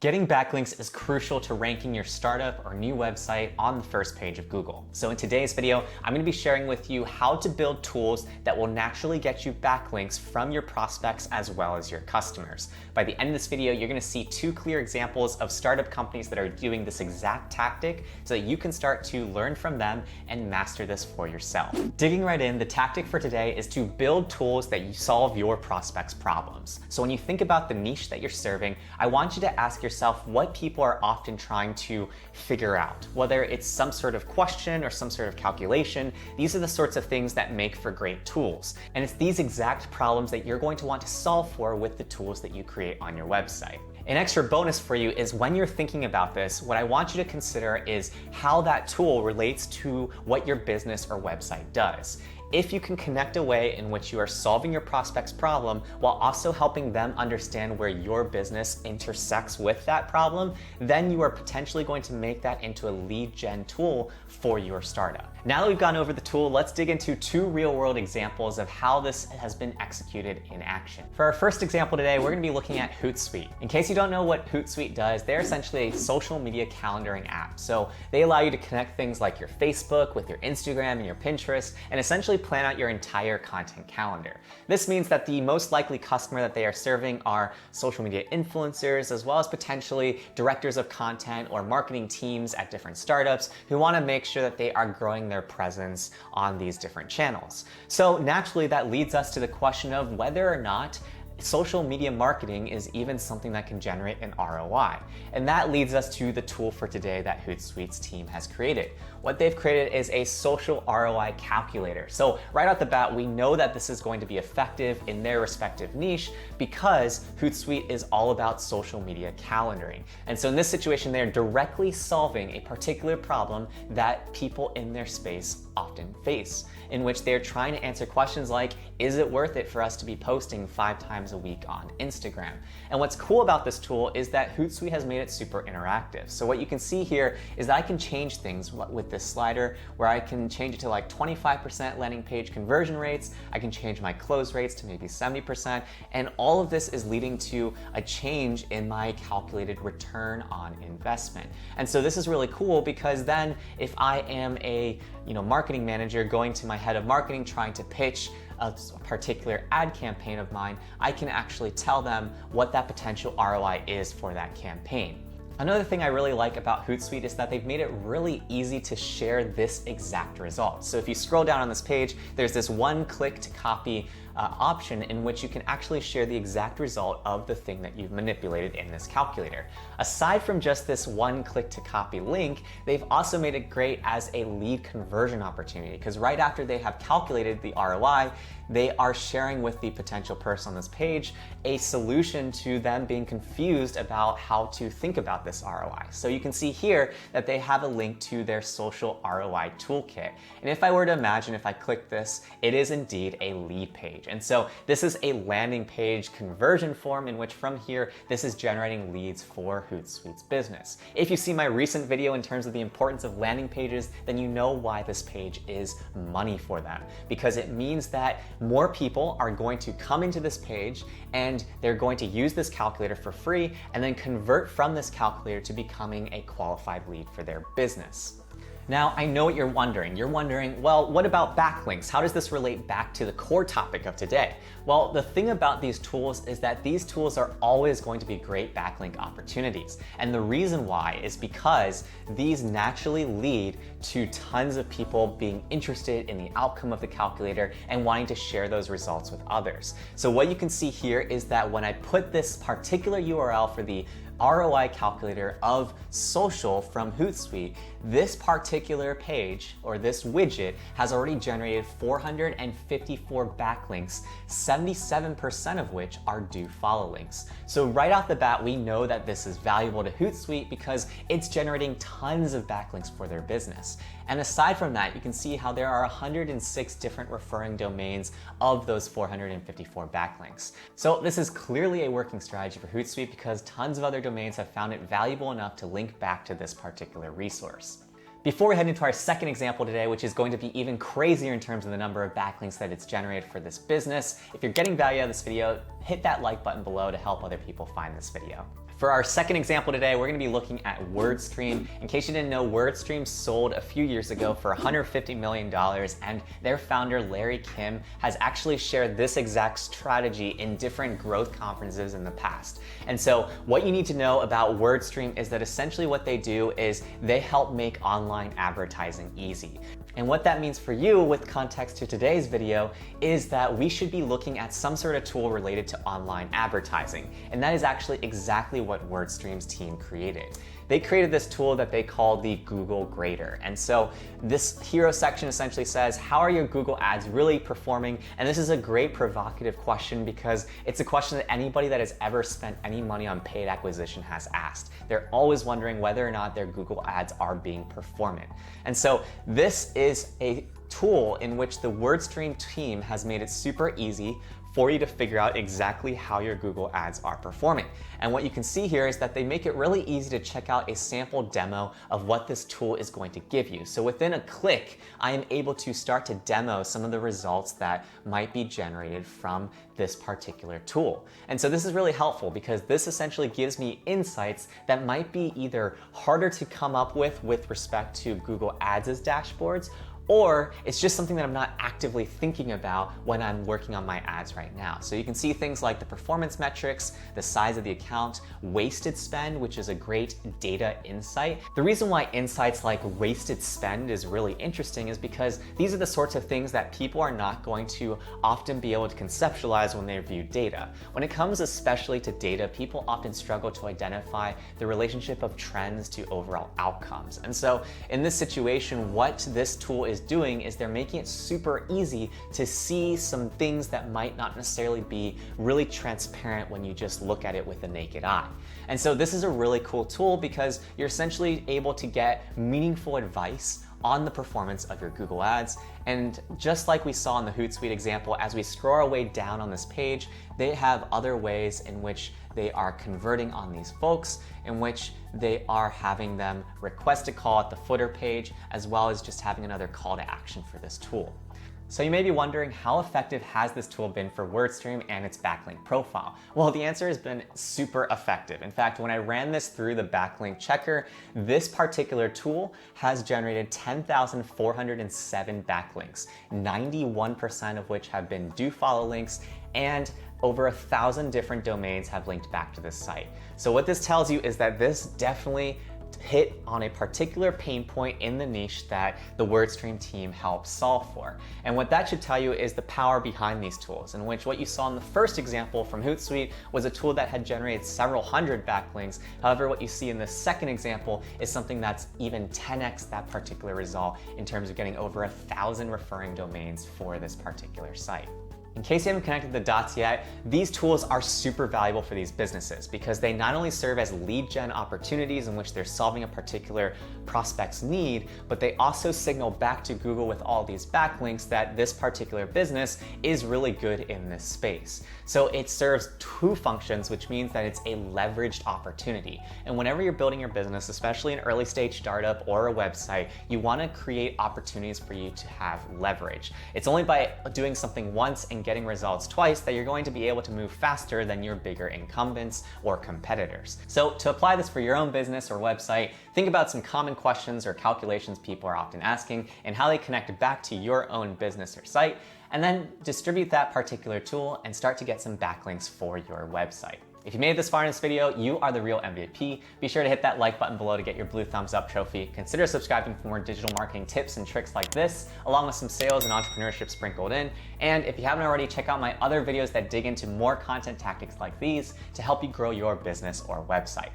Getting backlinks is crucial to ranking your startup or new website on the first page of Google. So in today's video, I'm going to be sharing with you how to build tools that will naturally get you backlinks from your prospects as well as your customers. By the end of this video, you're going to see two clear examples of startup companies that are doing this exact tactic so that you can start to learn from them and master this for yourself. Digging right in, the tactic for today is to build tools that you solve your prospects' problems. So when you think about the niche that you're serving, I want you to ask yourself what people are often trying to figure out. Whether it's some sort of question or some sort of calculation, these are the sorts of things that make for great tools. And it's these exact problems that you're going to want to solve for with the tools that you create on your website. An extra bonus for you is when you're thinking about this, what I want you to consider is how that tool relates to what your business or website does. If you can connect a way in which you are solving your prospect's problem while also helping them understand where your business intersects with that problem, then you are potentially going to make that into a lead gen tool for your startup. Now that we've gone over the tool, let's dig into two real-world examples of how this has been executed in action. For our first example today, we're going to be looking at Hootsuite. In case you don't know what Hootsuite does, they're essentially a social media calendaring app. So they allow you to connect things like your Facebook with your Instagram and your Pinterest, and essentially plan out your entire content calendar. This means that the most likely customer that they are serving are social media influencers, as well as potentially directors of content or marketing teams at different startups who want to make sure that they are growing their presence on these different channels. So naturally, that leads us to the question of whether or not social media marketing is even something that can generate an ROI. And that leads us to the tool for today that Hootsuite's team has created. What they've created is a social ROI calculator. So right off the bat, we know that this is going to be effective in their respective niche because Hootsuite is all about social media calendaring. And so in this situation, they're directly solving a particular problem that people in their space often face, in which they're trying to answer questions like, is it worth it for us to be posting 5 times a week on Instagram? And what's cool about this tool is that Hootsuite has made it super interactive. So what you can see here is that I can change things with this slider where I can change it to like 25% landing page conversion rates. I can change my close rates to maybe 70%. And all of this is leading to a change in my calculated return on investment. And so this is really cool because then if I am a marketing manager going to my head of marketing trying to pitch a particular ad campaign of mine, I can actually tell them what that potential ROI is for that campaign. Another thing I really like about Hootsuite is that they've made it really easy to share this exact result. So if you scroll down on this page, there's this one click to copy option in which you can actually share the exact result of the thing that you've manipulated in this calculator. Aside from just this one click to copy link, they've also made it great as a lead conversion opportunity because right after they have calculated the ROI, they are sharing with the potential person on this page a solution to them being confused about how to think about this ROI. So you can see here that they have a link to their social ROI toolkit. And if I were to imagine if I click this, it is indeed a lead page. And so this is a landing page conversion form in which from here, this is generating leads for Hootsuite's business. If you see my recent video in terms of the importance of landing pages, then you know why this page is money for them, because it means that more people are going to come into this page and they're going to use this calculator for free and then convert from this calculator to becoming a qualified lead for their business. Now, I know what you're wondering. You're wondering, well, what about backlinks? How does this relate back to the core topic of today? Well, the thing about these tools is that these tools are always going to be great backlink opportunities. And the reason why is because these naturally lead to tons of people being interested in the outcome of the calculator and wanting to share those results with others. So what you can see here is that when I put this particular URL for the ROI calculator of social from Hootsuite, this particular page or this widget has already generated 454 backlinks, 77% of which are do follow links. So right off the bat, we know that this is valuable to Hootsuite because it's generating tons of backlinks for their business. And aside from that, you can see how there are 106 different referring domains of those 454 backlinks. So this is clearly a working strategy for Hootsuite because tons of other domains have found it valuable enough to link back to this particular resource. Before we head into our second example today, which is going to be even crazier in terms of the number of backlinks that it's generated for this business, if you're getting value out of this video, hit that like button below to help other people find this video. For our second example today, we're gonna be looking at WordStream. In case you didn't know, WordStream sold a few years ago for $150 million, and their founder, Larry Kim, has actually shared this exact strategy in different growth conferences in the past. And so what you need to know about WordStream is that essentially what they do is they help make online advertising easy. And what that means for you, with context to today's video, is that we should be looking at some sort of tool related to online advertising. And that is actually exactly what WordStream's team created. They created this tool that they call the Google Grader. And so this hero section essentially says, how are your Google ads really performing? And this is a great provocative question because it's a question that anybody that has ever spent any money on paid acquisition has asked. They're always wondering whether or not their Google ads are being performant. And so this is a tool in which the WordStream team has made it super easy for you to figure out exactly how your Google ads are performing. And what you can see here is that they make it really easy to check out a sample demo of what this tool is going to give you. So within a click, I am able to start to demo some of the results that might be generated from this particular tool. And so this is really helpful because this essentially gives me insights that might be either harder to come up with respect to Google Ads' dashboards, or it's just something that I'm not actively thinking about when I'm working on my ads right now. So you can see things like the performance metrics, the size of the account, wasted spend, which is a great data insight. The reason why insights like wasted spend is really interesting is because these are the sorts of things that people are not going to often be able to conceptualize when they view data. When it comes especially to data, people often struggle to identify the relationship of trends to overall outcomes. And so in this situation, what this tool is doing is they're making it super easy to see some things that might not necessarily be really transparent when you just look at it with the naked eye. And so this is a really cool tool because you're essentially able to get meaningful advice on the performance of your Google ads. And just like we saw in the Hootsuite example, as we scroll our way down on this page, they have other ways in which they are converting on these folks, in which they are having them request a call at the footer page, as well as just having another call to action for this tool. So you may be wondering, how effective has this tool been for WordStream and its backlink profile? Well, the answer has been super effective. In fact, when I ran this through the backlink checker, this particular tool has generated 10,407 backlinks, 91% of which have been do follow links, and over 1,000 different domains have linked back to this site. So what this tells you is that this definitely hit on a particular pain point in the niche that the WordStream team helped solve for. And what that should tell you is the power behind these tools, in which what you saw in the first example from Hootsuite was a tool that had generated several hundred backlinks. However, what you see in the second example is something that's even 10x that particular result in terms of getting over 1,000 referring domains for this particular site. In case you haven't connected the dots yet, these tools are super valuable for these businesses because they not only serve as lead gen opportunities in which they're solving a particular prospect's need, but they also signal back to Google with all these backlinks that this particular business is really good in this space. So it serves two functions, which means that it's a leveraged opportunity. And whenever you're building your business, especially an early stage startup or a website, you want to create opportunities for you to have leverage. It's only by doing something once and getting results twice that you're going to be able to move faster than your bigger incumbents or competitors. So to apply this for your own business or website, think about some common questions or calculations people are often asking and how they connect back to your own business or site, and then distribute that particular tool and start to get some backlinks for your website. If you made it this far in this video, you are the real MVP. Be sure to hit that like button below to get your blue thumbs up trophy. Consider subscribing for more digital marketing tips and tricks like this, along with some sales and entrepreneurship sprinkled in. And if you haven't already, check out my other videos that dig into more content tactics like these to help you grow your business or website.